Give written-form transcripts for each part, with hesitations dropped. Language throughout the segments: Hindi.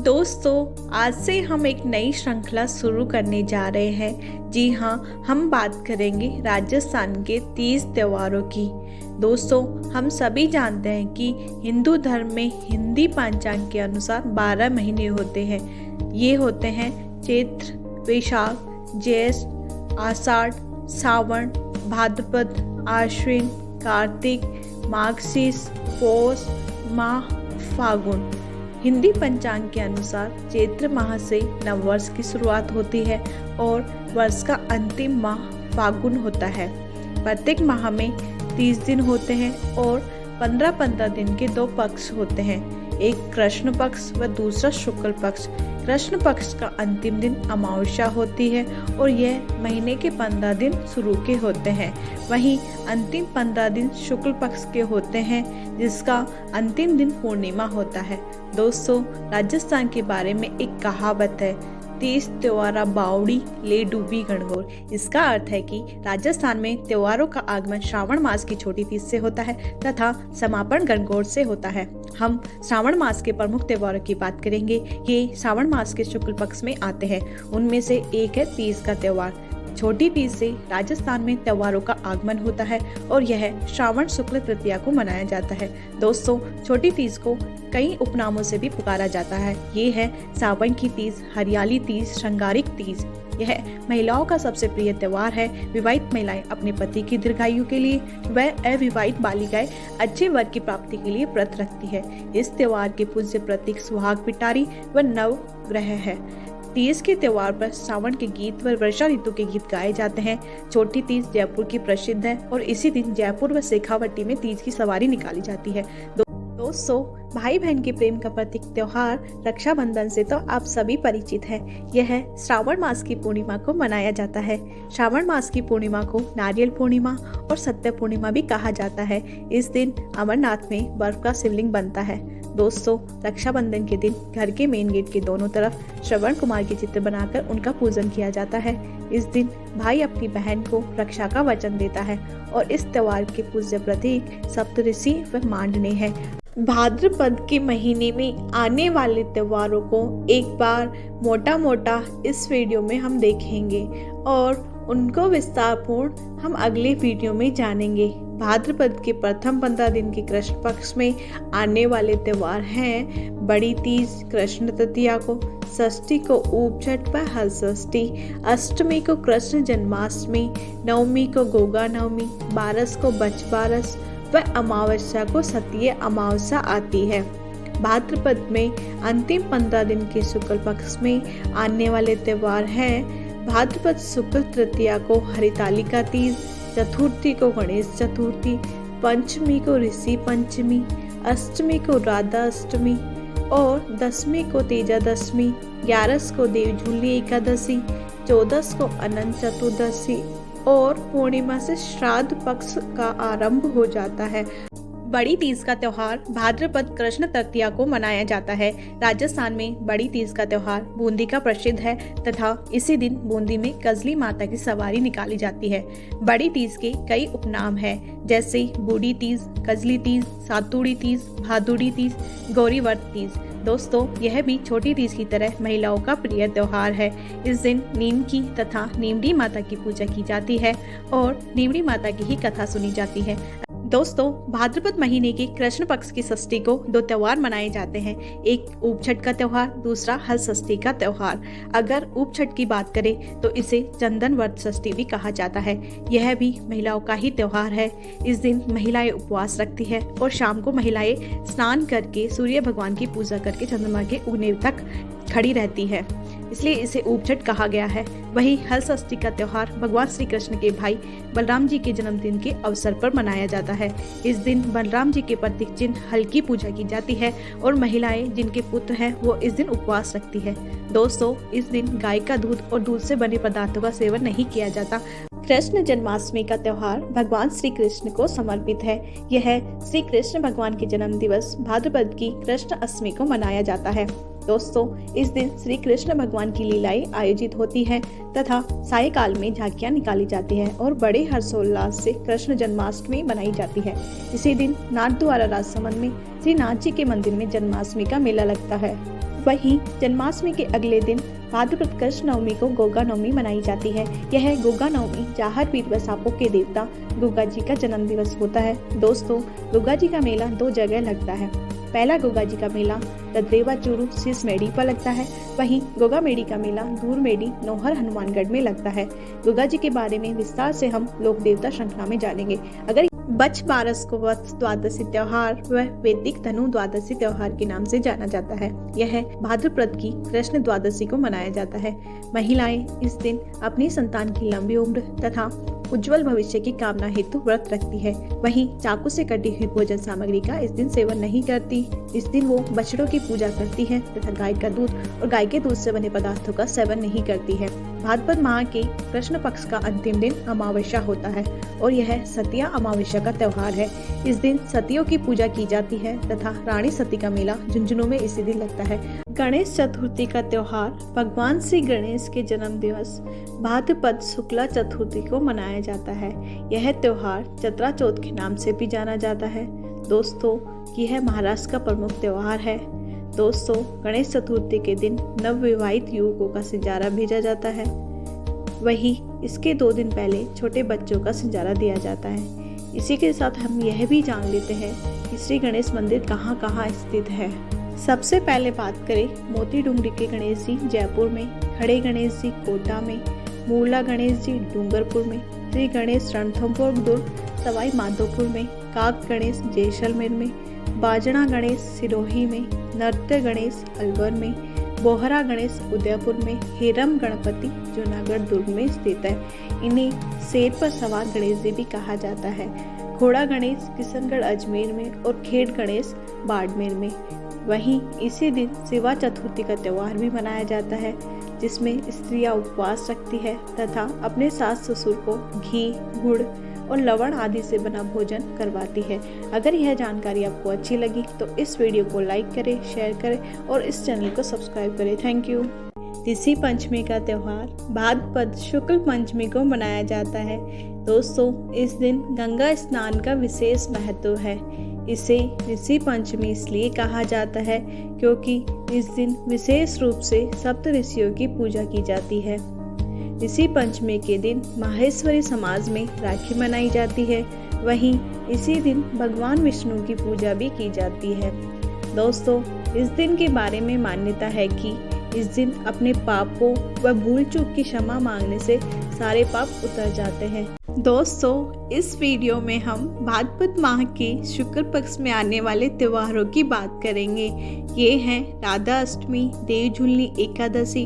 दोस्तों, आज से हम एक नई श्रृंखला शुरू करने जा रहे हैं। जी हाँ, हम बात करेंगे राजस्थान के 30 त्योहारों की। दोस्तों, हम सभी जानते हैं कि हिंदू धर्म में हिंदी पंचांग के अनुसार 12 महीने होते हैं। ये होते हैं चैत्र, वैशाख, ज्येष्ठ, आषाढ़, सावन, भाद्रपद, आश्विन, कार्तिक, मार्गशीर्ष, पौष माह, फागुन। हिंदी पंचांग के अनुसार चैत्र माह से नववर्ष की शुरुआत होती है और वर्ष का अंतिम माह फागुन होता है। प्रत्येक माह में 30 दिन होते हैं और 15-15 दिन के 2 पक्ष होते हैं, एक कृष्ण पक्ष व दूसरा शुक्ल पक्ष। कृष्ण पक्ष का अंतिम दिन अमावस्या होती है और यह महीने के 15 दिन शुरू के होते हैं। वहीं अंतिम 15 दिन शुक्ल पक्ष के होते हैं, जिसका अंतिम दिन पूर्णिमा होता है। दोस्तों, राजस्थान के बारे में एक कहावत है, 30 त्योहारा बावड़ी ले डूबी गणगौर। इसका अर्थ है कि राजस्थान में त्योहारों का आगमन श्रावण मास की छोटी तीज से होता है तथा समापन गणगौर से होता है। हम श्रावण मास के प्रमुख त्योहारों की बात करेंगे। ये श्रावण मास के शुक्ल पक्ष में आते हैं। उनमें से एक है तीज का त्योहार। छोटी तीज से राजस्थान में त्योहारों का आगमन होता है और यह श्रावण शुक्ल तृतीया को मनाया जाता है। दोस्तों, छोटी तीज को कई उपनामों से भी पुकारा जाता है। ये है सावन की तीज, हरियाली तीज, श्रृंगारिक तीज। यह महिलाओं का सबसे प्रिय त्योहार है। विवाहित महिलाएं अपने पति की दीर्घायु के लिए व अविवाहित बालिकाएं अच्छे वर की प्राप्ति के लिए व्रत रखती है। इस त्योहार के पूज्य प्रतीक सुहाग पिटारी व नवग्रह है। तीज के त्योहार पर सावन के गीत व वर्षा ऋतु के गीत गाए जाते हैं। छोटी तीज जयपुर की प्रसिद्ध है और इसी दिन जयपुर व शेखावटी में तीज की सवारी निकाली जाती है। दोस्तों, भाई बहन के प्रेम का प्रतीक त्योहार रक्षाबंधन से तो आप सभी परिचित हैं। यह श्रावण मास की पूर्णिमा को मनाया जाता है। श्रावण मास की पूर्णिमा को नारियल पूर्णिमा और सत्य पूर्णिमा भी कहा जाता है। इस दिन अमरनाथ में बर्फ का शिवलिंग बनता है। दोस्तों, रक्षाबंधन के दिन घर के मेन गेट के दोनों तरफ श्रवण कुमार के चित्र बनाकर उनका पूजन किया जाता है। इस दिन भाई अपनी बहन को रक्षा का वचन देता है और इस त्योहार के पूज्य प्रतीक सप्तऋषि व मांडने हैं। भाद्रपद के महीने में आने वाले त्योहारों को एक बार मोटा इस वीडियो में हम देखेंगे और उनको विस्तारपूर्ण हम अगले वीडियो में जानेंगे। भाद्रपद के प्रथम 15 दिन के कृष्ण पक्ष में आने वाले त्योहार हैं बड़ी तीज, कृष्ण तृतीया को, षष्ठी को ऊपछठ व हल षष्ठी, अष्टमी को कृष्ण जन्माष्टमी, नवमी को गोगा नवमी, बारस को बच बारस व अमावस्या को सतीय अमावस्या आती है। भाद्रपद में अंतिम 15 दिन के शुक्ल पक्ष में आने वाले त्योहार हैं भाद्रपद शुक्ल तृतीया को हरितालिका तीज, चतुर्थी को गणेश चतुर्थी, पंचमी को ऋषि पंचमी, अष्टमी को राधा अष्टमी और दशमी को तेजा दशमी, 11 को देवझूली एकादशी, 14 को अनंत चतुर्दशी और पूर्णिमा से श्राद्ध पक्ष का आरंभ हो जाता है। बड़ी तीज का त्योहार भाद्रपद कृष्ण तृतीया को मनाया जाता है। राजस्थान में बड़ी तीज का त्योहार बूंदी का प्रसिद्ध है तथा इसी दिन बूंदी में कजली माता की सवारी निकाली जाती है। बड़ी तीज के कई उपनाम हैं, जैसे बूढ़ी तीज, कजली तीज, सातुड़ी तीज, भादुड़ी तीज, गौरी व्रत तीज। दोस्तों, यह भी छोटी तीज की तरह महिलाओं का प्रिय त्योहार है। इस दिन नीम की तथा नीमड़ी माता की पूजा की जाती है और नीमड़ी माता की ही कथा सुनी जाती है। दोस्तों, भाद्रपद महीने के कृष्ण पक्ष की षष्ठी को 2 त्योहार मनाए जाते हैं, एक ऊपछठ का त्योहार, दूसरा हल षष्ठी का त्योहार। अगर ऊपछठ की बात करें तो इसे चंदन व्रत षष्ठी भी कहा जाता है। यह भी महिलाओं का ही त्योहार है। इस दिन महिलाएं उपवास रखती है और शाम को महिलाएं स्नान करके सूर्य भगवान की पूजा करके चंद्रमा के उगने तक खड़ी रहती है, इसलिए इसे ऊपछठ कहा गया है। वही हल षष्ठी का त्योहार भगवान श्री कृष्ण के भाई बलराम जी के जन्मदिन के अवसर पर मनाया जाता है। इस दिन बलराम जी के प्रतीक चिन्ह हल की पूजा की जाती है और महिलाएं जिनके पुत्र हैं वो इस दिन उपवास रखती है। दोस्तों, इस दिन गाय का दूध और दूध से बने पदार्थों का सेवन नहीं किया जाता। कृष्ण जन्माष्टमी का त्योहार भगवान श्री कृष्ण को समर्पित है। यह श्री कृष्ण भगवान के जन्म दिवस भाद्रपद की कृष्ण अष्टमी को मनाया जाता है। दोस्तों, इस दिन श्री कृष्ण भगवान की लीलाएं आयोजित होती हैं तथा सायकाल में झांकियां निकाली जाती हैं और बड़े हर्षोल्लास से कृष्ण जन्माष्टमी मनाई जाती है। इसी दिन नाथद्वारा राजसमंद में श्री नाथ जी के मंदिर में जन्माष्टमी का मेला लगता है। वहीं जन्माष्टमी के अगले दिन भाद्रपद कृष्ण नवमी को गोगा नवमी मनाई जाती है। यह गोगा नवमी जाहर पीर व सांपों के देवता गोगा जी का जन्म दिवस होता है। दोस्तों, गोगा जी का मेला 2 जगह लगता है। पहला गोगा जी का मेला रद्रेवा चूरू सिस मेडी पर लगता है। वहीं गोगा मेडी का मेला दूर मेडी नौहर हनुमानगढ़ में लगता है। गोगा जी के बारे में विस्तार से हम लोक देवता श्रृंखला में जानेंगे। अगर बच बारस को वत्स द्वादशी त्योहार व वैदिक धनु द्वादशी त्योहार के नाम से जाना जाता है। यह भाद्रपद की कृष्ण द्वादशी को मनाया जाता है। महिलाएं इस दिन अपनी संतान की लंबी उम्र तथा उज्जवल भविष्य की कामना हेतु व्रत रखती है। वहीं चाकू से कटी हुई भोजन सामग्री का इस दिन सेवन नहीं करती। इस दिन वो बछड़ों की पूजा करती है तथा गाय का दूध और गाय के दूध से बने पदार्थों का सेवन नहीं करती है। भाद्रपद माह के कृष्ण पक्ष का अंतिम दिन अमावस्या होता है और यह सतिया अमावस्या का त्योहार है। इस दिन सतियों की पूजा की जाती है तथा रानी सती का मेला झुंझुनू में इसी दिन लगता है। गणेश चतुर्थी का त्योहार भगवान श्री गणेश के जन्म दिवस भाद्रपद शुक्ला चतुर्थी को मनाया जाता है। यह त्योहार चतरा चौथ के नाम से भी जाना जाता है। दोस्तों, यह महाराष्ट्र का प्रमुख त्योहार है। दोस्तों, गणेश चतुर्थी के दिन नवविवाहित युवकों का सिंजारा भेजा जाता है। वहीं इसके 2 दिन पहले छोटे बच्चों का सिंजारा दिया जाता है। इसी के साथ हम यह भी जान लेते हैं कि श्री गणेश मंदिर कहाँ कहाँ स्थित है। सबसे पहले बात करें मोती डूंगरी के गणेश जी जयपुर में, खड़े गणेश जी कोटा में, मूला गणेश जी डूंगरपुर में, श्री गणेश रणथंभौर दुर्ग सवाई माधोपुर में, काक गणेश जैसलमेर में, बाजना गणेश सिरोही में, नृत्य गणेश अलवर में, बोहरा गणेश उदयपुर में, हेरम गणपति जूनागढ़ दुर्ग में स्थित है। इन्हें शेर पर सवार गणेश जी भी कहा जाता है। घोड़ा गणेश किशनगढ़ अजमेर में और खेड़ गणेश बाड़मेर में। वहीं इसी दिन शिवा चतुर्थी का त्योहार भी मनाया जाता है, जिसमें स्त्रियां उपवास रखती है तथा अपने सास ससुर को घी, गुड़ और लवण आदि से बना भोजन करवाती है। अगर यह जानकारी आपको अच्छी लगी तो इस वीडियो को लाइक करें, शेयर करें और इस चैनल को सब्सक्राइब करें। Thank you. ऋषि पंचमी का त्योहार भाद्रपद शुक्ल पंचमी को मनाया जाता है। दोस्तों, इस दिन गंगा स्नान का विशेष महत्व है। इसे ऋषि पंचमी इसलिए कहा जाता है क्योंकि इस दिन विशेष रूप से सप्त ऋषियों की पूजा की जाती है। ऋषि पंचमी के दिन माहेश्वरी समाज में राखी मनाई जाती है। वहीं इसी दिन भगवान विष्णु की पूजा भी की जाती है। दोस्तों, इस दिन के बारे में मान्यता है कि इस दिन अपने पापों व भूल चूक की क्षमा मांगने से सारे पाप उतर जाते हैं। दोस्तों, इस वीडियो में हम भाद्रपद माह के शुक्ल पक्ष में आने वाले त्योहारों की बात करेंगे। ये हैं राधा अष्टमी, देव झुलनी एकादशी,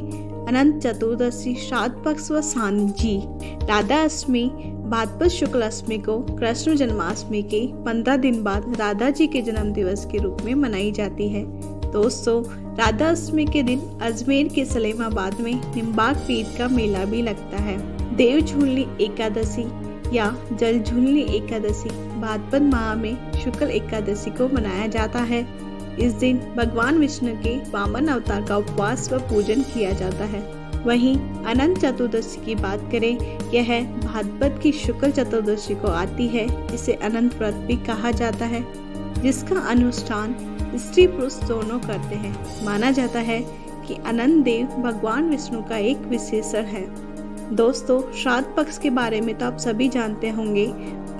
अनंत चतुर्दशी, श्राद्ध पक्ष व सांझी। राधा अष्टमी भाद्रपद शुक्ल अष्टमी को कृष्ण जन्माष्टमी के 15 दिन बाद राधा जी के जन्म दिवस के रूप में मनाई जाती है। दोस्तों, राधा अष्टमी के दिन अजमेर के सलेमाबाद में निम्बाक पीर का मेला भी लगता है। देव झुलनी एकादशी या जल झुलनी एकादशी भाद्रपद माह में शुक्ल एकादशी को मनाया जाता है। इस दिन भगवान विष्णु के वामन अवतार का उपवास व पूजन किया जाता है। वहीं अनंत चतुर्दशी की बात करें, यह भाद्रपद की शुक्ल चतुर्दशी को आती है। इसे अनंत व्रत भी कहा जाता है, जिसका अनुष्ठान स्त्री पुरुष दोनों करते हैं। माना जाता है कि अनंत देव भगवान विष्णु का एक विशेषण है। दोस्तों, श्राद्ध पक्ष के बारे में तो आप सभी जानते होंगे।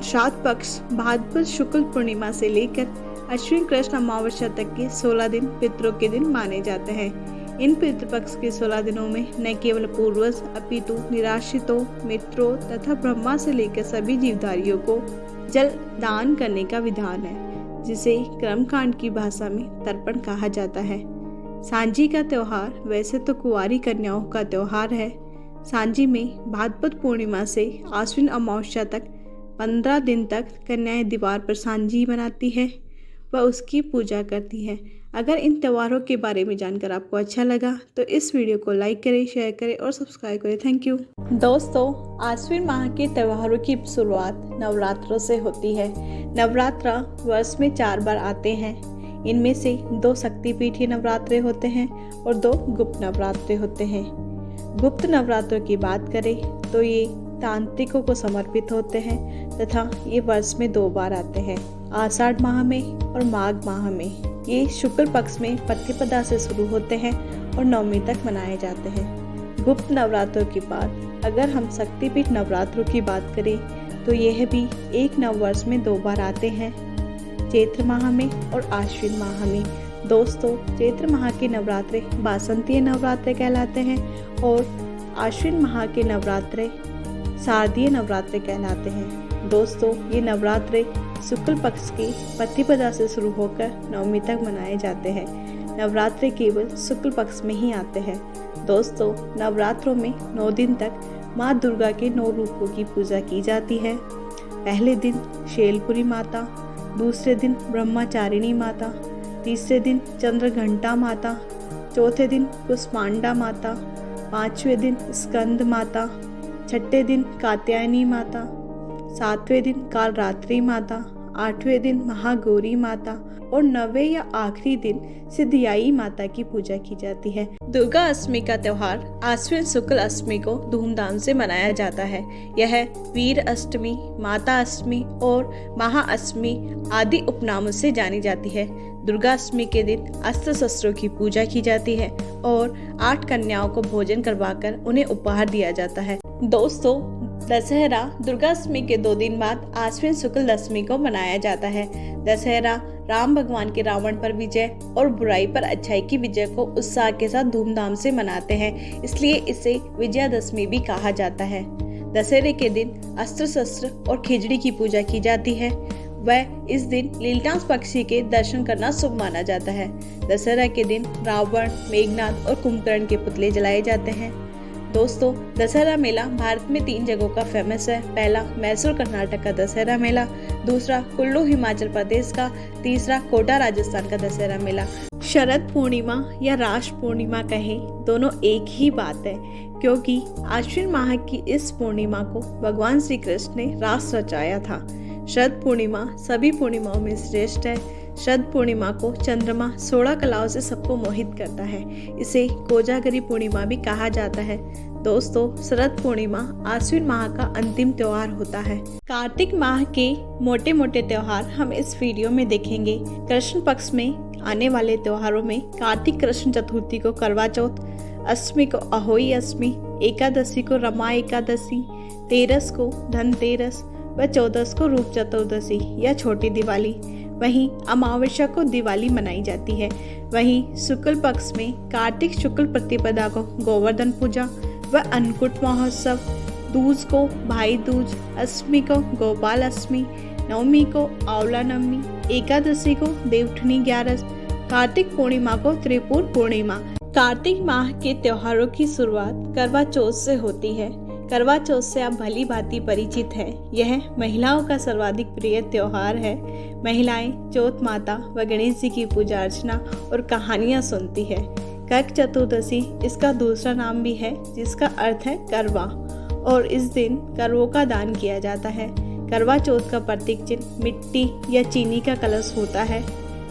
श्राद्ध पक्ष भाद्रपद शुक्ल पूर्णिमा से लेकर अश्विन कृष्ण अमावस्या तक के 16 दिन पितरों के दिन माने जाते हैं। इन पितृपक्ष के 16 दिनों में न केवल पूर्वज अपितु निराश्रितों, मित्रों तथा ब्रह्मा से लेकर सभी जीवधारियों को जल दान करने का विधान है, जिसे कर्मकांड की भाषा में तर्पण कहा जाता है। सांझी का त्योहार वैसे तो कुंवारी कन्याओं का त्योहार है। सांझी में भाद्रपद पूर्णिमा से आश्विन अमावस्या तक 15 दिन तक कन्याएं दीवार पर सांझी बनाती है व उसकी पूजा करती है। अगर इन त्योहारों के बारे में जानकर आपको अच्छा लगा तो इस वीडियो को लाइक करें, शेयर करें और सब्सक्राइब करें। Thank you. दोस्तों, आश्विन माह के त्योहारों की शुरुआत नवरात्रों से होती है। नवरात्र वर्ष में 4 बार आते हैं। इनमें से 2 शक्तिपीठीय नवरात्रे होते हैं और 2 गुप्त नवरात्रे होते हैं। गुप्त नवरात्रों की बात करें तो ये तांत्रिकों को समर्पित होते हैं तथा ये वर्ष में 2 बार आते हैं, आषाढ़ माह में और माघ माह में। ये शुक्ल पक्ष में प्रतिपदा से शुरू होते हैं और नवमी तक मनाए जाते हैं। गुप्त नवरात्रों के बाद अगर हम शक्तिपीठ नवरात्रों की बात करें तो यह भी एक नववर्ष में 2 बार आते हैं, चैत्र माह में और आश्विन माह में। दोस्तों, चैत्र माह के नवरात्रे बासंतीय नवरात्रे कहलाते हैं और आश्विन माह के नवरात्रे शारदीय नवरात्रे कहलाते हैं। दोस्तों, ये नवरात्रे शुक्ल पक्ष की प्रतिपदा से शुरू होकर नवमी तक मनाए जाते हैं। नवरात्रे केवल शुक्ल पक्ष में ही आते हैं। दोस्तों, नवरात्रों में 9 दिन तक माँ दुर्गा के 9 रूपों की पूजा की जाती है। पहले दिन शैलपुरी माता, दूसरे दिन ब्रह्मचारिणी माता, तीसरे दिन चंद्रघंटा माता, चौथे दिन कुष्मांडा माता, 5वें दिन स्कंद माता, 6ठे दिन कात्यायनी माता, 7वें दिन कालरात्रि माता, 8वें दिन महागौरी माता और 9वें या आखिरी दिन सिद्धियाई माता की पूजा की जाती है। दुर्गा अष्टमी का त्योहार आश्विन शुक्ल अष्टमी को धूमधाम से मनाया जाता है। यह वीर अष्टमी, माता अष्टमी और महाअष्टमी आदि उपनामों से जानी जाती है। दुर्गा अष्टमी के दिन अस्त्र शस्त्रों की पूजा की जाती है और 8 कन्याओं को भोजन करवाकर उन्हें उपहार दिया जाता है। दोस्तों, दशहरा दुर्गाष्टमी के 2 दिन बाद आश्विन शुक्ल दशमी को मनाया जाता है। दशहरा राम भगवान के रावण पर विजय और बुराई पर अच्छाई की विजय को उत्साह के साथ धूमधाम से मनाते हैं, इसलिए इसे विजयादशमी भी कहा जाता है। दशहरे के दिन अस्त्र शस्त्र और खिचड़ी की पूजा की जाती है। वह इस दिन लीलटास पक्षी के दर्शन करना शुभ माना जाता है। दशहरा के दिन रावण, मेघनाद और कुंभकर्ण के पुतले जलाए जाते हैं। दोस्तों, दशहरा मेला भारत में 3 जगहों का फेमस है। पहला मैसूर कर्नाटक का दशहरा मेला, दूसरा कुल्लू हिमाचल प्रदेश का, तीसरा कोटा राजस्थान का दशहरा मेला। शरद पूर्णिमा या रास पूर्णिमा कहें, दोनों एक ही बात है, क्योंकि आश्विन माह की इस पूर्णिमा को भगवान श्री कृष्ण ने रास रचाया था। शरद पूर्णिमा सभी पूर्णिमाओं में श्रेष्ठ है। शरद पूर्णिमा को चंद्रमा 16 कलाओं से सबको मोहित करता है। इसे कोजागरी पूर्णिमा भी कहा जाता है। दोस्तों, शरद पूर्णिमा आश्विन माह का अंतिम त्योहार होता है। कार्तिक माह के मोटे मोटे त्योहार हम इस वीडियो में देखेंगे। कृष्ण पक्ष में आने वाले त्योहारों में कार्तिक कृष्ण चतुर्थी को करवा चौथ, अष्टमी को अहोई अष्टमी, एकादशी को रमा एकादशी, 13 को धनतेरस व 14 को रूप चतुर्दशी या छोटी दिवाली। वहीं अमावस्या को दिवाली मनाई जाती है। वहीं शुक्ल पक्ष में कार्तिक शुक्ल प्रतिपदा को गोवर्धन पूजा व अन्नकूट महोत्सव, दूज को भाई दूज, अष्टमी को गोपाल अष्टमी, नवमी को आंवला नवमी, एकादशी को देवउठनी 11, कार्तिक पूर्णिमा को त्रिपुर पूर्णिमा। कार्तिक माह के त्योहारों की शुरुआत करवा चौथ से होती है। करवा चौथ से आप भली भांति परिचित हैं। यह महिलाओं का सर्वाधिक प्रिय त्योहार है। महिलाएं चौथ माता व गणेश जी की पूजा अर्चना और कहानियां सुनती है। करक चतुर्दशी इसका दूसरा नाम भी है, जिसका अर्थ है करवा, और इस दिन करवों का दान किया जाता है। करवा चौथ का प्रतीक चिन्ह मिट्टी या चीनी का कलश होता है।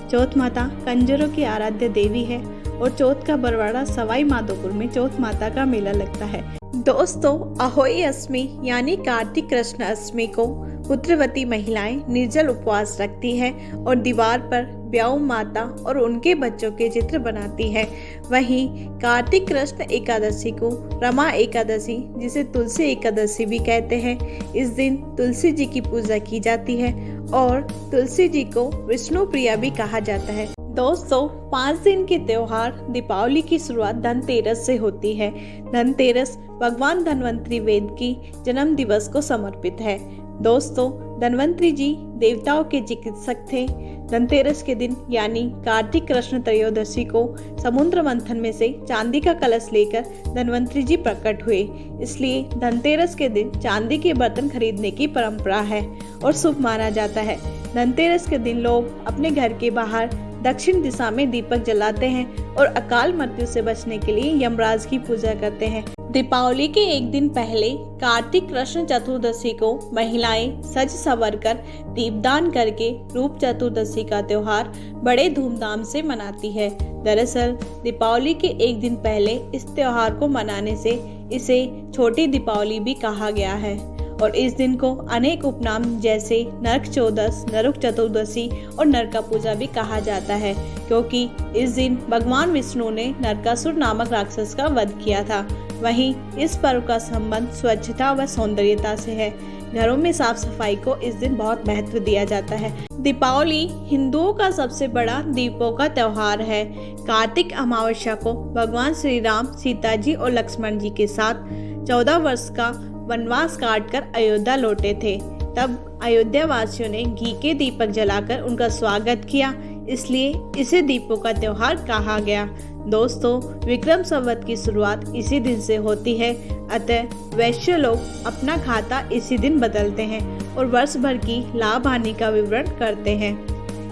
चौथ माता कंजरों की आराध्य देवी है और चौथ का बरवाड़ा सवाई माधोपुर में चौथ माता का मेला लगता है। दोस्तों, अहोई अष्टमी यानी कार्तिक कृष्ण अष्टमी को पुत्रवती महिलाएं निर्जल उपवास रखती हैं और दीवार पर ब्याऊ माता और उनके बच्चों के चित्र बनाती है। वहीं कार्तिक कृष्ण एकादशी को रमा एकादशी, जिसे तुलसी एकादशी भी कहते हैं, इस दिन तुलसी जी की पूजा की जाती है और तुलसी जी को विष्णु प्रिया भी कहा जाता है। दोस्तों, 5 दिन के त्योहार दीपावली की शुरुआत धनतेरस से होती है। धनतेरस भगवान धन्वंतरी वेद की जन्म दिवस को समर्पित है। दोस्तों, धन्वंतरी जी देवताओं के चिकित्सक थे। धनतेरस के दिन यानी कार्तिक कृष्ण त्रयोदशी को समुद्र मंथन में से चांदी का कलश लेकर धन्वंतरी जी प्रकट हुए, इसलिए धनतेरस के दिन चांदी के बर्तन खरीदने की परंपरा है और शुभ माना जाता है। धनतेरस के दिन लोग अपने घर के बाहर दक्षिण दिशा में दीपक जलाते हैं और अकाल मृत्यु से बचने के लिए यमराज की पूजा करते हैं। दीपावली के एक दिन पहले कार्तिक कृष्ण चतुर्दशी को महिलाएं सज संवर कर दीपदान करके रूप चतुर्दशी का त्योहार बड़े धूमधाम से मनाती है। दरअसल दीपावली के एक दिन पहले इस त्योहार को मनाने से इसे छोटी दीपावली भी कहा गया है और इस दिन को अनेक उपनाम जैसे नरक चौदस, नरक चतुर्दशी और नरका पूजा भी कहा जाता है, क्योंकि इस दिन भगवान विष्णु ने नरकासुर नामक राक्षस का वध किया था। वहीं इस पर्व का संबंध स्वच्छता व सौंदर्यता से है। घरों में साफ सफाई को इस दिन बहुत महत्व दिया जाता है। दीपावली हिंदुओं का सबसे बड़ा दीपों का त्योहार है। कार्तिक अमावस्या को भगवान श्री राम सीता जी और लक्ष्मण जी के साथ 14 वर्ष का वनवास काटकर अयोध्या लौटे थे। तब अयोध्या वासियों ने घी के दीपक जलाकर उनका स्वागत किया, इसलिए इसे दीपों का त्योहार कहा गया। दोस्तों, विक्रम संवत की शुरुआत इसी दिन से होती है, अतः वैश्य लोग अपना खाता इसी दिन बदलते हैं और वर्ष भर की लाभ हानि का विवरण करते हैं।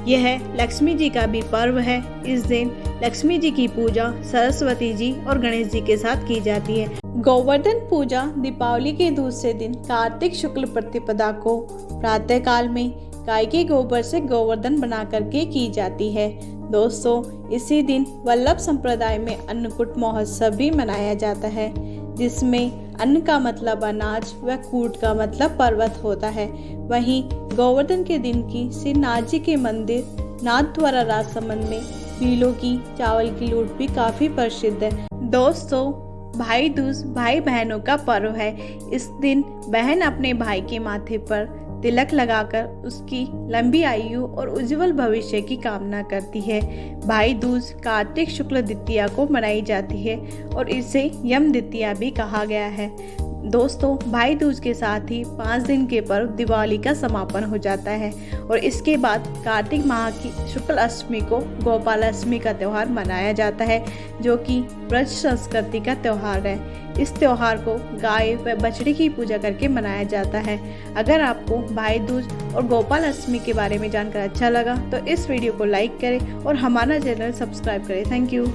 यह लक्ष्मी जी का भी पर्व है। इस दिन लक्ष्मी जी की पूजा सरस्वती जी और गणेश जी के साथ की जाती है। गोवर्धन पूजा दीपावली के दूसरे दिन कार्तिक शुक्ल प्रतिपदा को प्रातः काल में गाय के गोबर से गोवर्धन बना करके की जाती है। दोस्तों, इसी दिन वल्लभ संप्रदाय में अन्नकूट महोत्सव भी मनाया जाता है, जिसमें अन्न का मतलब अनाज व कूट का मतलब पर्वत होता है। वहीं गोवर्धन के दिन की श्री नाथ जी के मंदिर नाथद्वारा राजसमंद में पीलों की चावल की लूट भी काफी प्रसिद्ध है। दोस्तों, भाई दूज भाई बहनों का पर्व है। इस दिन बहन अपने भाई के माथे पर तिलक लगाकर उसकी लंबी आयु और उज्जवल भविष्य की कामना करती है। भाई दूज कार्तिक शुक्ल द्वितीया को मनाई जाती है और इसे यम द्वितीया भी कहा गया है। दोस्तों, भाई दूज के साथ ही 5 दिन के पर्व दिवाली का समापन हो जाता है और इसके बाद कार्तिक माह की शुक्ल अष्टमी को गोपालाष्टमी का त्यौहार मनाया जाता है, जो कि ब्रज संस्कृति का त्यौहार है। इस त्यौहार को गाय व बछड़ी की पूजा करके मनाया जाता है। अगर आपको भाई दूज और गोपाल अष्टमी के बारे में जानकर अच्छा लगा तो इस वीडियो को लाइक करें और हमारा चैनल सब्सक्राइब करें। Thank you.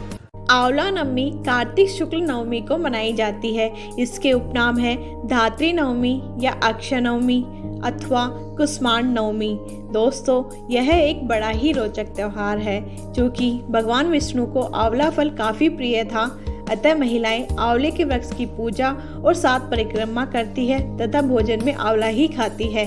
आंवला नवमी कार्तिक शुक्ल नवमी को मनाई जाती है। इसके उपनाम है धात्री नवमी या अक्षय नवमी अथवा कुष्मांड नवमी। दोस्तों, यह एक बड़ा ही रोचक त्यौहार है, क्योंकि भगवान विष्णु को आंवला फल काफी प्रिय था, अतः महिलाएं आंवले के वृक्ष की पूजा और सात परिक्रमा करती है तथा भोजन में आंवला ही खाती है।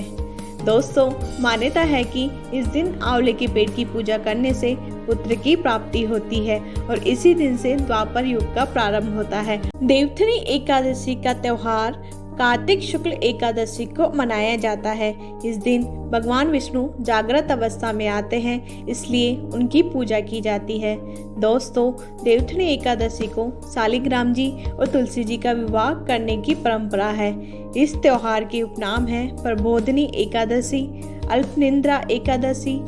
दोस्तों, मान्यता है कि इस दिन आंवले के पेड़ की पूजा करने से पुत्र की प्राप्ति होती है और इसी दिन से द्वापर युग का प्रारंभ होता है। देवथनी एकादशी का त्यौहार कार्तिक शुक्ल एकादशी को मनाया जाता है। इस दिन भगवान विष्णु जागृत अवस्था में आते हैं, इसलिए उनकी पूजा की जाती है। दोस्तों, देवथनी एकादशी को शालिग्राम जी और तुलसी जी का विवाह करने की परंपरा है। इस त्योहार के उपनाम है प्रबोधिनी एकादशी, अल्पनिंद्रा एकादशी,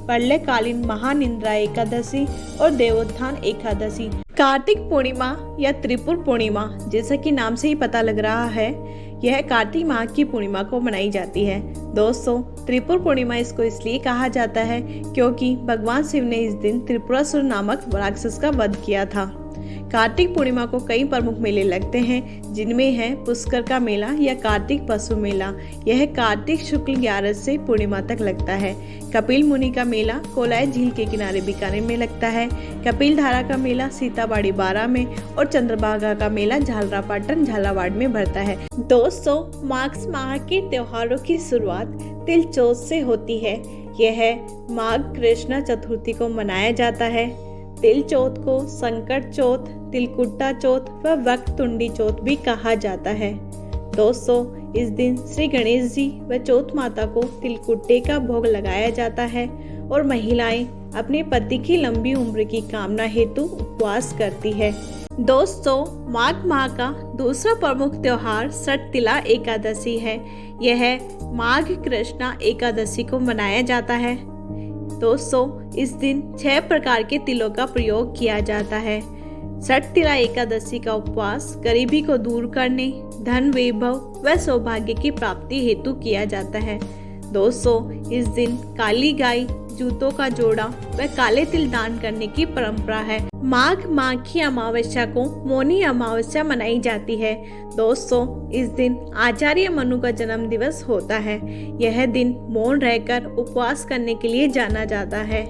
प्रलयकालीन महानिंद्रा एकादशी और देवोत्थान एकादशी। कार्तिक पूर्णिमा या त्रिपुर पूर्णिमा, जैसा कि नाम से ही पता लग रहा है, यह कार्तिक माह की पूर्णिमा को मनाई जाती है। दोस्तों, त्रिपुर पूर्णिमा इसको इसलिए कहा जाता है क्योंकि भगवान शिव ने इस दिन त्रिपुरासुर नामक राक्षस का वध किया था। कार्तिक पूर्णिमा को कई प्रमुख मेले लगते हैं, जिनमें है पुष्कर का मेला या कार्तिक पशु मेला। यह कार्तिक शुक्ल 11 से पूर्णिमा तक लगता है। कपिल मुनि का मेला कोलाय झील के किनारे बीकानेर में लगता है। कपिल धारा का मेला सीताबाड़ी बारा में और चंद्रभागा का मेला झालरापाटन झालावाड़ में भरता है। दोस्तों, माघ माह के त्योहारों की शुरुआत तिल चौथ से होती है। यह माघ कृष्ण चतुर्थी को मनाया जाता है। तिल चौथ को संकट चौथ, तिलकुट्टा चौथ व वक्रतुंडी चौथ भी कहा जाता है। दोस्तों, इस दिन श्री गणेश जी व चौथ माता को तिलकुट्टे का भोग लगाया जाता है और महिलाएं अपने पति की लंबी उम्र की कामना हेतु उपवास करती है। दोस्तों, माघ माह का दूसरा प्रमुख त्योहार सटतिला एकादशी है। यह माघ कृष्णा एकादशी को मनाया जाता है। दोस्तों, इस दिन 6 प्रकार के तिलों का प्रयोग किया जाता है। सटतिला एकादशी का उपवास गरीबी को दूर करने, धन वैभव व सौभाग्य की प्राप्ति हेतु किया जाता है। दोस्तों, इस दिन काली गाय, जूतों का जोड़ा व काले तिल दान करने की परंपरा है। माघ माह की अमावस्या को मौनी अमावस्या मनाई जाती है। दोस्तों, इस दिन आचार्य मनु का जन्म दिवस होता है। यह दिन मौन रहकर उपवास करने के लिए जाना जाता है।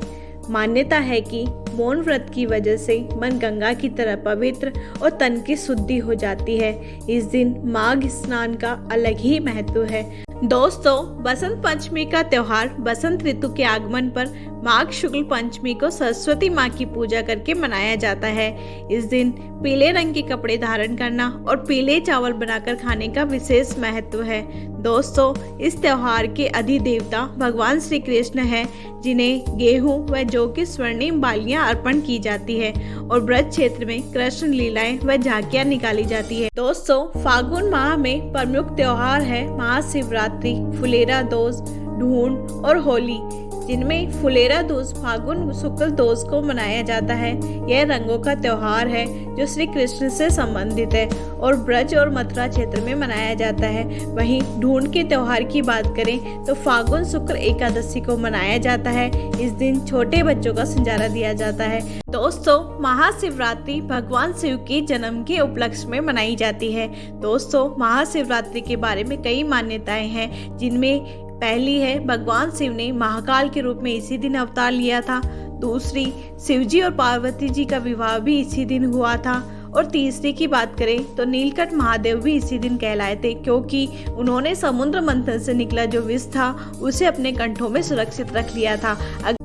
मान्यता है कि मौन व्रत की वजह से मन गंगा की तरह पवित्र और तन की शुद्धि हो जाती है। इस दिन माघ स्नान का अलग ही महत्व है। दोस्तों, बसंत पंचमी का त्योहार बसंत ऋतु के आगमन पर माघ शुक्ल पंचमी को सरस्वती माँ की पूजा करके मनाया जाता है। इस दिन पीले रंग के कपड़े धारण करना और पीले चावल बनाकर खाने का विशेष महत्व है। दोस्तों, इस त्योहार के अधिदेवता भगवान श्री कृष्ण हैं, जिन्हें गेहूं व जौ की स्वर्णिम बालियां अर्पण की जाती है और ब्रज क्षेत्र में कृष्ण लीलाएं व झांकियां निकाली जाती है। दोस्तों, फागुन माह में प्रमुख त्योहार है महाशिवरात्रि, फुलेरा दोष, ढूंढ और होली, जिनमें फुलेरा दोष फागुन शुक्ल दोष को मनाया जाता है। यह रंगों का त्योहार है जो श्री कृष्ण से संबंधित है और ब्रज और मथुरा क्षेत्र में मनाया जाता है। वहीं ढूंढ के त्योहार की बात करें तो फागुन शुक्ल एकादशी को मनाया जाता है। इस दिन छोटे बच्चों का संजारा दिया जाता है। दोस्तों, महाशिवरात्रि भगवान शिव के जन्म के उपलक्ष्य में मनाई जाती है। दोस्तों, महाशिवरात्रि के बारे में कई मान्यताएं हैं, जिनमें पहली है भगवान शिव ने महाकाल के रूप में इसी दिन अवतार लिया था। दूसरी, शिवजी और पार्वती जी का विवाह भी इसी दिन हुआ था। और तीसरी की बात करें तो नीलकंठ महादेव भी इसी दिन कहलाए थे, क्योंकि उन्होंने समुद्र मंथन से निकला जो विष था उसे अपने कंठों में सुरक्षित रख लिया था।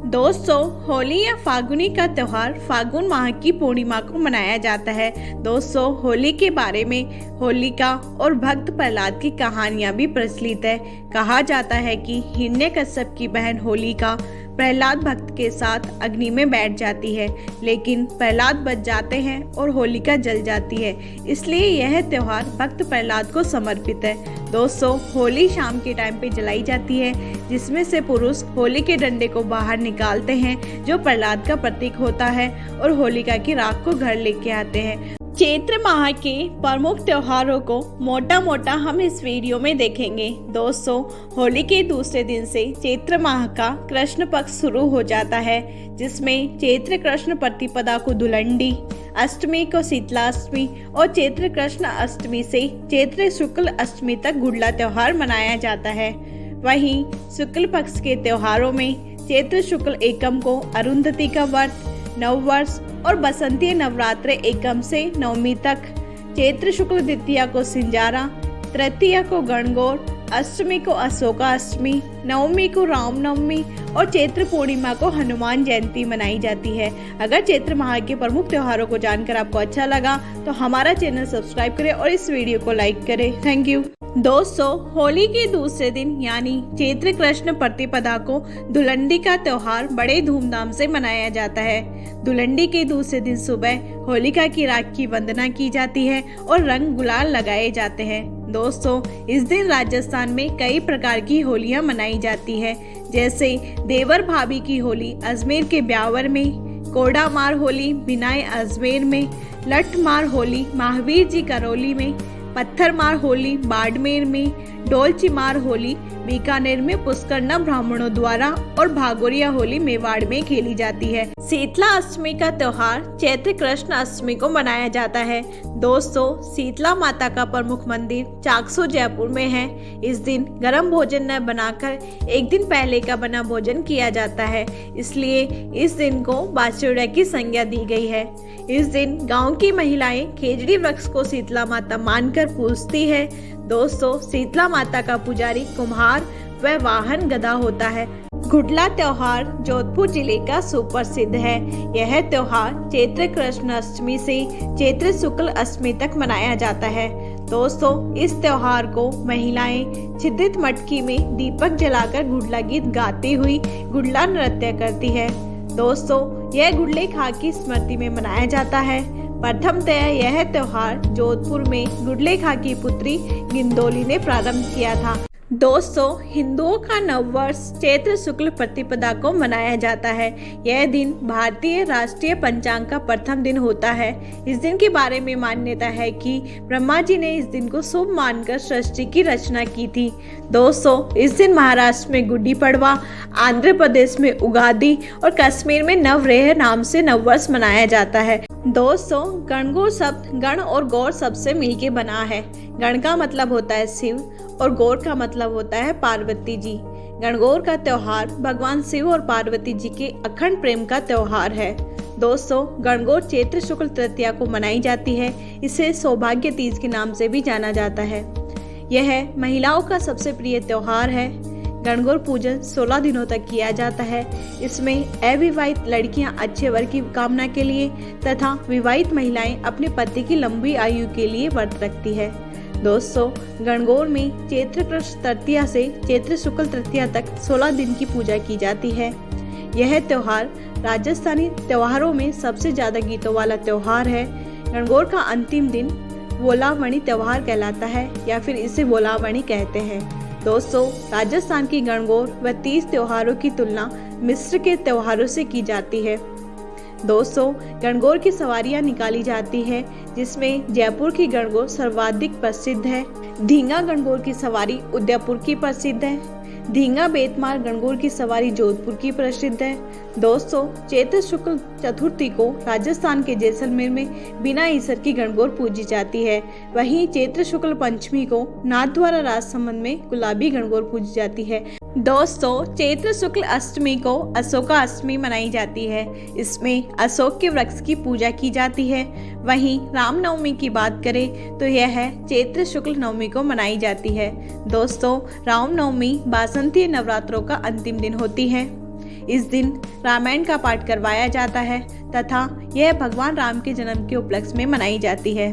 दोस्तों, होली या फागुनी का त्योहार फागुन माह की पूर्णिमा को मनाया जाता है। दोस्तों, होली के बारे में होलिका और भक्त प्रहलाद की कहानियां भी प्रचलित है। कहा जाता है कि हिरण्यकश्यप की बहन होलिका प्रहलाद भक्त के साथ अग्नि में बैठ जाती है, लेकिन प्रहलाद बच जाते हैं और होलिका जल जाती है। इसलिए यह त्योहार भक्त प्रहलाद को समर्पित है। दोस्तों, होली शाम के टाइम पे जलाई जाती है, जिसमें से पुरुष होली के डंडे को बाहर निकालते हैं जो प्रहलाद का प्रतीक होता है और होलिका की राख को घर लेके आते हैं। चैत्र माह के प्रमुख त्योहारों को मोटा मोटा हम इस वीडियो में देखेंगे। दोस्तों, होली के दूसरे दिन से चैत्र माह का कृष्ण पक्ष शुरू हो जाता है, जिसमें चैत्र कृष्ण प्रतिपदा को धुलंडी, अष्टमी को शीतलाष्टमी और चैत्र कृष्ण अष्टमी से चैत्र शुक्ल अष्टमी तक गुडला त्योहार मनाया जाता है। वहीं शुक्ल पक्ष के त्योहारों में चैत्र शुक्ल एकम को अरुंधति का व्रत, नववर्ष और बसंतीय नवरात्र एकम से नवमी तक, चैत्र शुक्ल द्वितीया को सिंजारा, तृतीया को गणगौर, अष्टमी को अशोका अष्टमी, नवमी को रामनवमी और चैत्र पूर्णिमा को हनुमान जयंती मनाई जाती है। अगर चैत्र माह के प्रमुख त्योहारों को जानकर आपको अच्छा लगा तो हमारा चैनल सब्सक्राइब करें और इस वीडियो को लाइक करें। Thank you. दोस्तों, होली के दूसरे दिन यानी चैत्र कृष्ण प्रतिपदा को धुलंडी का त्योहार बड़े धूमधाम से मनाया जाता है। धुलंडी के दूसरे दिन सुबह होलिका की राख की वंदना की जाती है और रंग गुलाल लगाए जाते हैं। दोस्तों, इस दिन राजस्थान में कई प्रकार की होलियां मनाई जाती है, जैसे देवर भाभी की होली अजमेर के ब्यावर में, कोड़ा मार होली बिनाए अजमेर में, लठ मार होली महावीर जी करौली में, पत्थर मार होली बाड़मेर में, डोलची मार होली बीकानेर में पुष्कर ब्राह्मणों द्वारा और भागोरिया होली मेवाड़ में खेली जाती है। शीतला अष्टमी का त्योहार चैत्र कृष्ण अष्टमी को मनाया जाता है। दोस्तों, शीतला माता का प्रमुख मंदिर चाकसू जयपुर में है। इस दिन गर्म भोजन न बनाकर एक दिन पहले का बना भोजन किया जाता है, इसलिए इस दिन को बाछड़ा की संज्ञा दी गई है। इस दिन गांव की महिलाएं खेजड़ी वृक्ष को शीतला माता मानकर पूजती है। दोस्तों, शीतला माता का पुजारी कुम्हार व वाहन गधा होता है। गुडला त्योहार जोधपुर जिले का सुप्रसिद्ध है। यह त्योहार चैत्र कृष्ण अष्टमी से चैत्र शुक्ल अष्टमी तक मनाया जाता है। दोस्तों, इस त्योहार को महिलाएं छिद्रित मटकी में दीपक जलाकर गुडला गीत गाती हुई गुडला नृत्य करती है। दोस्तों, यह गुडले खा की स्मृति में मनाया जाता है। प्रथमतः यह त्योहार जोधपुर में गुडले खा की पुत्री गिंदोली ने प्रारंभ किया था। दोस्तों, हिंदुओं का नववर्ष चैत्र शुक्ल प्रतिपदा को मनाया जाता है। यह दिन भारतीय राष्ट्रीय पंचांग का प्रथम दिन होता है। इस दिन के बारे में मान्यता है कि ब्रह्मा जी ने इस दिन को शुभ मानकर सृष्टि की रचना की थी। दोस्तों, इस दिन महाराष्ट्र में गुड्डी पड़वा, आंध्र प्रदेश में उगादी और कश्मीर में नवरेह नाम से नववर्ष मनाया जाता है। दोस्तों, गणगौर शब्द गण और गौर शब्द से मिलके बना है। गण का मतलब होता है शिव और गौर का मतलब होता है पार्वती जी। गणगौर का त्योहार भगवान शिव और पार्वती जी के अखंड प्रेम का त्योहार है। दोस्तों, गणगौर चैत्र शुक्ल तृतीया को मनाई जाती है। इसे सौभाग्य तीज के नाम से भी जाना जाता है। यह महिलाओं का सबसे प्रिय त्योहार है। गणगौर पूजन 16 दिनों तक किया जाता है। इसमें अविवाहित लड़कियां अच्छे वर की कामना के लिए तथा विवाहित महिलाएं अपने पति की लंबी आयु के लिए व्रत रखती है। दोस्तों, गणगौर में चैत्र कृष्ण तृतीया से चैत्र शुक्ल तृतीया तक 16 दिन की पूजा की जाती है। यह त्योहार राजस्थानी त्योहारों में सबसे ज्यादा गीतों वाला त्योहार है। गणगौर का अंतिम दिन वोलावणी त्योहार कहलाता है या फिर इसे वोलावणी कहते हैं। दोस्तों, राजस्थान की गणगौर व तीज त्योहारों की तुलना मिस्र के त्योहारों से की जाती है। दोस्तों, गणगौर की सवारियां निकाली जाती है, जिसमें जयपुर की गणगौर सर्वाधिक प्रसिद्ध है। धींगा गणगौर की सवारी उदयपुर की प्रसिद्ध है। धींगा बेतमार गणगौर की सवारी जोधपुर की प्रसिद्ध है। दोस्तों, चैत्र शुक्ल चतुर्थी को राजस्थान के जैसलमेर में बिना ईसर की गणगौर पूजी जाती है। वहीं चैत्र शुक्ल पंचमी को नाथद्वारा राजसमंद में गुलाबी गणगौर पूजी जाती है। दोस्तों, चैत्र शुक्ल अष्टमी को अशोका अष्टमी मनाई जाती है। इसमें अशोक के वृक्ष की पूजा की जाती है। वहीं रामनवमी की बात करें तो यह चैत्र शुक्ल नवमी को मनाई जाती है। दोस्तों, रामनवमी बासंती नवरात्रों का अंतिम दिन होती है। इस दिन रामायण का पाठ करवाया जाता है तथा यह भगवान राम के जन्म के उपलक्ष्य में मनाई जाती है।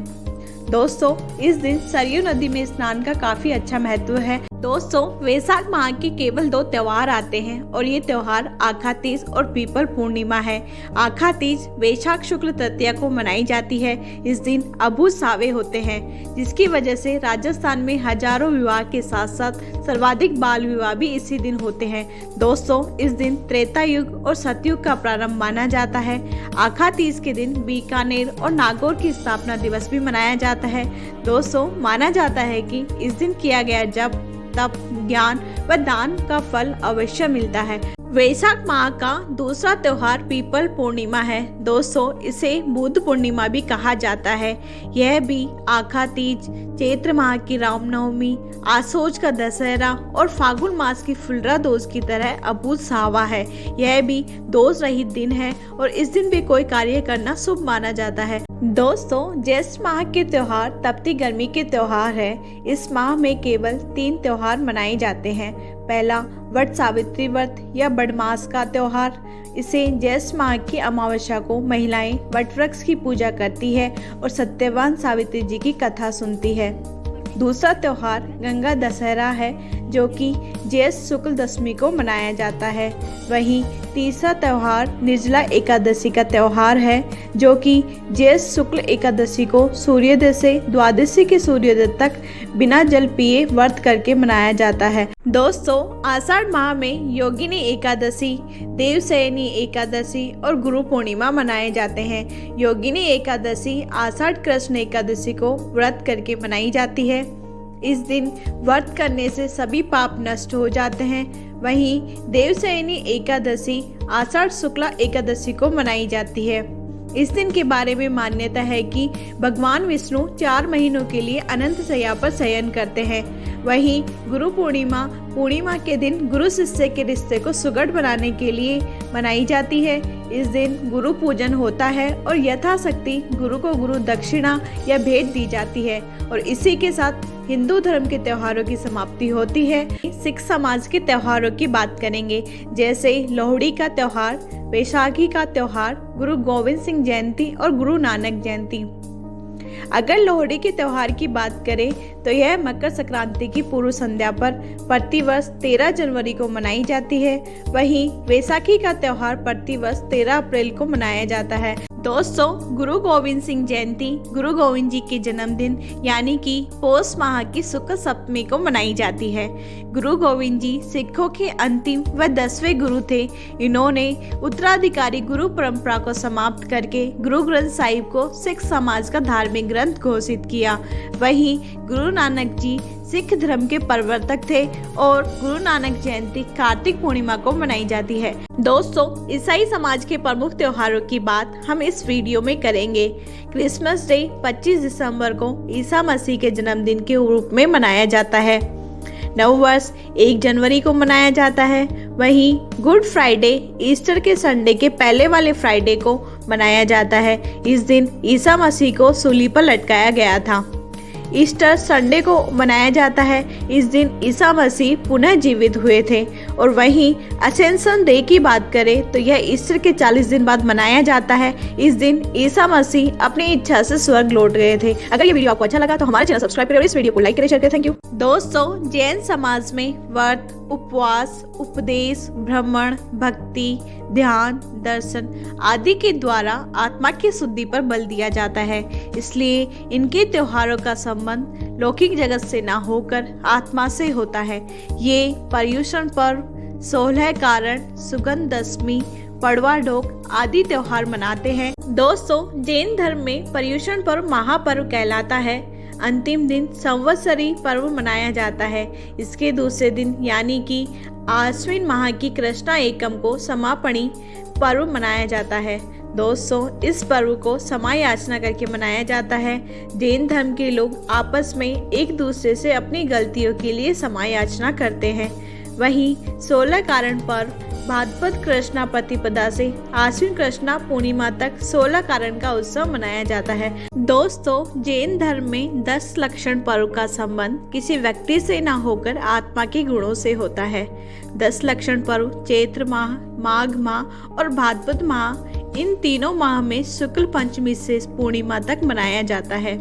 दोस्तों, इस दिन सरयू नदी में स्नान का काफी अच्छा महत्व है। दोस्तों, वैशाख माह के केवल 2 त्योहार आते हैं और ये त्योहार आखा तीज और पीपल पूर्णिमा है। आखा तीज वैशाख शुक्ल तृतीया को मनाई जाती है। इस दिन अभूत सावे होते हैं, जिसकी वजह से राजस्थान में हजारों विवाह के साथ साथ सर्वाधिक बाल विवाह भी इसी दिन होते हैं। दोस्तों, इस दिन त्रेता युग और सतयुग का प्रारंभ माना जाता है। आखा तीज के दिन बीकानेर और नागौर की स्थापना दिवस भी मनाया जाता है। दोस्तों, माना जाता है कि इस दिन किया गया जप, तप, ज्ञान व दान का फल अवश्य मिलता है। वैशाख माह का दूसरा त्योहार पीपल पूर्णिमा है। दोस्तों, इसे बुद्ध पूर्णिमा भी कहा जाता है। यह भी आखा तीज, चैत्र माह की रामनवमी, आसोज का दशहरा और फागुन मास की फुलरा दोष की तरह अभूत सावा है। यह भी दोष रहित दिन है और इस दिन भी कोई कार्य करना शुभ माना जाता है। दोस्तों, ज्येष्ठ माह के त्योहार तपती गर्मी के त्योहार है। इस माह में केवल 3 त्योहार मनाए जाते हैं। पहला, वट सावित्री व्रत या बड़मास का त्योहार। इसे ज्येष्ठ माह की अमावस्या को महिलाएं वट वृक्ष की पूजा करती है और सत्यवान सावित्री जी की कथा सुनती है। दूसरा त्योहार गंगा दशहरा है, जो कि ज्येष्ठ शुक्ल दशमी को मनाया जाता है। वहीं तीसरा त्योहार निर्जला एकादशी का त्योहार है, जो कि ज्येष्ठ शुक्ल एकादशी को सूर्योदय से द्वादशी के सूर्योदय तक बिना जल पिए व्रत करके मनाया जाता है। दोस्तों, आषाढ़ माह में योगिनी एकादशी, देवशयनी एकादशी और गुरु पूर्णिमा मनाए जाते हैं। योगिनी एकादशी आषाढ़ कृष्ण एकादशी को व्रत करके मनाई जाती है। इस दिन व्रत करने से सभी पाप नष्ट हो जाते हैं। वहीं देवशयनी एकादशी आषाढ़ शुक्ला एकादशी को मनाई जाती है। इस दिन के बारे में मान्यता है कि भगवान विष्णु 4 महीनों के लिए अनंत शैया पर शयन करते हैं। वहीं गुरु पूर्णिमा के दिन गुरु शिष्य के रिश्ते को सुगढ़ बनाने के लिए मनाई जाती है। इस दिन गुरु पूजन होता है और यथाशक्ति गुरु को गुरु दक्षिणा या भेंट दी जाती है और इसी के साथ हिंदू धर्म के त्योहारों की समाप्ति होती है। सिख समाज के त्योहारों की बात करेंगे, जैसे लोहड़ी का त्योहार, वैशाखी का त्योहार, गुरु गोविंद सिंह जयंती और गुरु नानक जयंती। अगर लोहड़ी के त्योहार की बात करें तो यह मकर संक्रांति की पूर्व संध्या पर प्रतिवर्ष 13 जनवरी को मनाई जाती है। वहीं वैसाखी का त्योहार प्रतिवर्ष 13 अप्रैल को मनाया जाता है। दोस्तों, गुरु गोविंद सिंह जयंती गुरु गोविंद जी के जन्मदिन यानी कि पौष माह की शुक्ल सप्तमी को मनाई जाती है। गुरु गोविंद जी सिखों के अंतिम व 10वें गुरु थे। इन्होंने उत्तराधिकारी गुरु परंपरा को समाप्त करके गुरु ग्रंथ साहिब को सिख समाज का धार्मिक ग्रंथ घोषित किया। वहीं गुरु नानक जी सिख धर्म के प्रवर्तक थे और गुरु नानक जयंती कार्तिक पूर्णिमा को मनाई जाती है। दोस्तों, ईसाई समाज के प्रमुख त्योहारों की बात हम इस वीडियो में करेंगे। क्रिसमस डे 25 दिसंबर को ईसा मसीह के जन्मदिन के रूप में मनाया जाता है। नववर्ष 1 जनवरी को मनाया जाता है। वहीं गुड फ्राइडे ईस्टर के संडे के पहले वाले फ्राइडे को मनाया जाता है। इस दिन ईसा मसीह को सूली पर लटकाया गया था। ईस्टर संडे को मनाया जाता है। इस दिन ईसा मसीह पुनः जीवित हुए थे। और वहीं असेंशन डे की बात करें तो यह ईस्टर के 40 दिन बाद मनाया जाता है। इस दिन ईसा मसीह अपनी इच्छा से स्वर्ग लौट गए थे। अगर ये वीडियो आपको अच्छा लगा तो हमारे चैनल सब्सक्राइब करें और इस वीडियो को लाइक करें, शेयर करें। Thank you. दोस्तों, जैन समाज में व्रत, उपवास, उपदेश, भ्रमण, भक्ति, ध्यान, दर्शन आदि के द्वारा आत्मा की शुद्धि पर बल दिया जाता है। इसलिए इनके त्योहारों का संबंध लौकिक जगत से न होकर आत्मा से होता है। ये पर्युषण पर्व, 16 कारण, सुगंध दशमी, पड़वा ढोक आदि त्योहार मनाते हैं। दोस्तों, जैन धर्म में पर्युषण पर्व महापर्व कहलाता है। अंतिम दिन संवत्सरी पर्व मनाया जाता है। इसके दूसरे दिन यानी कि आश्विन माह की कृष्णा एकम को समापनी पर्व मनाया जाता है। दोस्तों, इस पर्व को समय याचना करके मनाया जाता है। जैन धर्म के लोग आपस में एक दूसरे से अपनी गलतियों के लिए समय याचना करते हैं। वहीं 16 कारण पर्व भाद्रपद कृष्णा प्रतिपदा से आश्विन कृष्णा पूर्णिमा तक 16 कारण का उत्सव मनाया जाता है। दोस्तों, जैन धर्म में 10 लक्षण पर्व का संबंध किसी व्यक्ति से न होकर आत्मा के गुणों से होता है। 10 लक्षण पर्व चैत्र माह, माघ माह और भाद्रपद माह, इन तीनों माह में शुक्ल पंचमी से पूर्णिमा तक मनाया जाता है।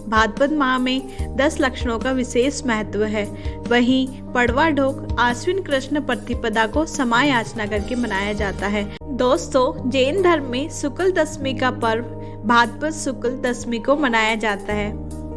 भाद्रपद माह में 10 लक्षणों का विशेष महत्व है। वहीं पड़वा ढोक आश्विन कृष्ण प्रतिपदा को समय याचना करके मनाया जाता है। दोस्तों, जैन धर्म में शुक्ल दशमी का पर्व भाद्रपद शुक्ल दशमी को मनाया जाता है।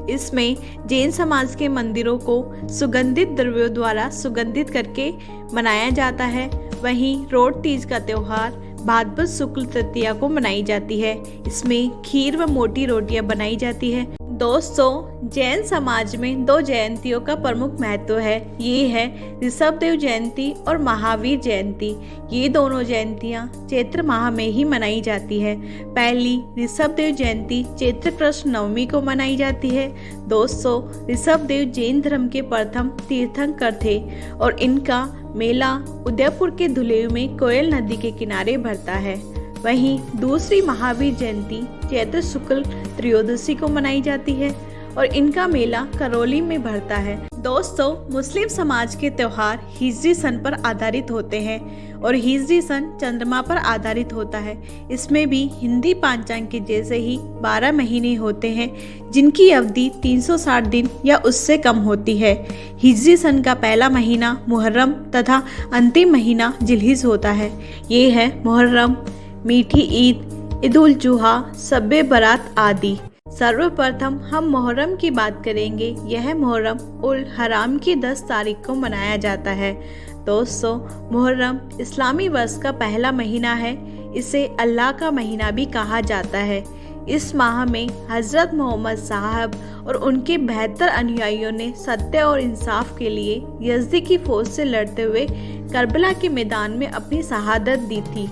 इसमें जैन समाज के मंदिरों को सुगंधित द्रव्यों द्वारा सुगंधित करके मनाया जाता है। वहीं रोट तीज का त्योहार भाद्रपद शुक्ल तृतीया को मनाई जाती है। इसमें खीर व मोटी रोटियां बनाई जाती है। दोस्तों, जैन समाज में 2 जयंतियों का प्रमुख महत्व है। ये है ऋषभदेव जयंती और महावीर जयंती। ये दोनों जयंतियां चैत्र माह में ही मनाई जाती है। पहली ऋषभदेव जयंती चैत्र कृष्ण नवमी को मनाई जाती है। दोस्तों, ऋषभदेव जैन धर्म के प्रथम तीर्थंकर थे और इनका मेला उदयपुर के धुलेव में कोयल नदी के किनारे भरता है। वहीं दूसरी महावीर जयंती चैत्र शुक्ल त्रयोदशी को मनाई जाती है और इनका मेला करौली में भरता है। दोस्तों, मुस्लिम समाज के त्योहार हिजरी सन पर आधारित होते हैं और हिजरी सन चंद्रमा पर आधारित होता है। इसमें भी हिंदी पांचांग के जैसे ही 12 महीने होते हैं जिनकी अवधि 360 दिन या उससे कम होती है। हिजरी सन का पहला महीना मुहर्रम तथा अंतिम महीना जिलहिज होता है। ये है मुहर्रम, मीठी ईद, ईद उल जुहा, शब-ए बारात आदि। सर्वप्रथम हम मुहर्रम की बात करेंगे। यह मुहर्रम उल हराम की 10 तारीख को मनाया जाता है। दोस्तों, मुहर्रम इस्लामी वर्ष का पहला महीना है। इसे अल्लाह का महीना भी कहा जाता है। इस माह में हजरत मोहम्मद साहब और उनके 72 अनुयायियों ने सत्य और इंसाफ के लिए यज़दी की फौज से लड़ते हुए करबला के मैदान में अपनी शहादत दी थी।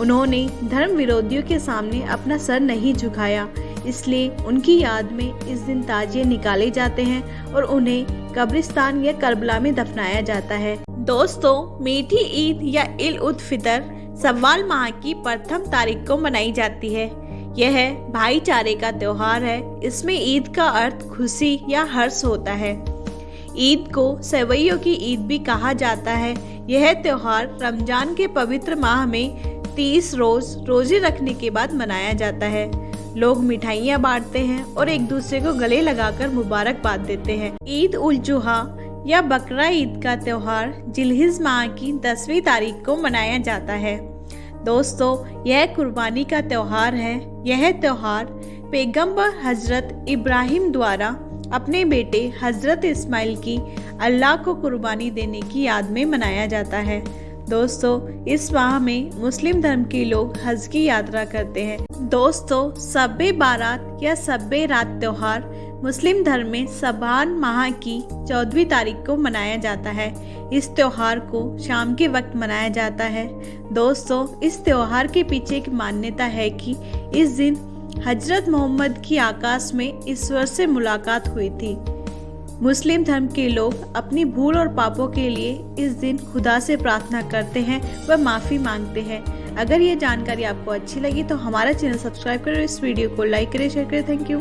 उन्होंने धर्म विरोधियों के सामने अपना सर नहीं झुकाया, इसलिए उनकी याद में इस दिन ताजिए निकाले जाते हैं और उन्हें कब्रिस्तान या करबला में दफनाया जाता है। दोस्तों, मीठी ईद या ईद उल फितर शव्वाल माह की प्रथम तारीख को मनाई जाती है। यह भाईचारे का त्योहार है। इसमें ईद का अर्थ खुशी या हर्ष होता है। ईद को सेवइयों की ईद भी कहा जाता है। यह त्योहार रमजान के पवित्र माह में 30 रोज रोजे रखने के बाद मनाया जाता है। लोग मिठाइयाँ बांटते हैं और एक दूसरे को गले लगाकर मुबारकबाद देते हैं। ईद उल जुहा या बकरा ईद का त्योहार जिलहिज माह की 10वीं तारीख को मनाया जाता है। दोस्तों, यह कुर्बानी का त्योहार है। यह त्योहार पैगंबर हजरत इब्राहिम द्वारा अपने बेटे हजरत इस्माइल की अल्लाह को कुर्बानी देने की याद में मनाया जाता है। दोस्तों, इस माह में मुस्लिम धर्म के लोग हज की यात्रा करते हैं। दोस्तों, शब-ए बारात या शब-ए रात त्योहार मुस्लिम धर्म में शबान माह की 14वीं तारीख को मनाया जाता है। इस त्योहार को शाम के वक्त मनाया जाता है। दोस्तों, इस त्योहार के पीछे एक मान्यता है कि इस दिन हजरत मोहम्मद की आकाश में ईश्वर से मुलाकात हुई थी। मुस्लिम धर्म के लोग अपनी भूल और पापों के लिए इस दिन खुदा से प्रार्थना करते हैं व माफ़ी मांगते हैं। अगर ये जानकारी आपको अच्छी लगी तो हमारा चैनल सब्सक्राइब करें और इस वीडियो को लाइक करें, शेयर करें। Thank you.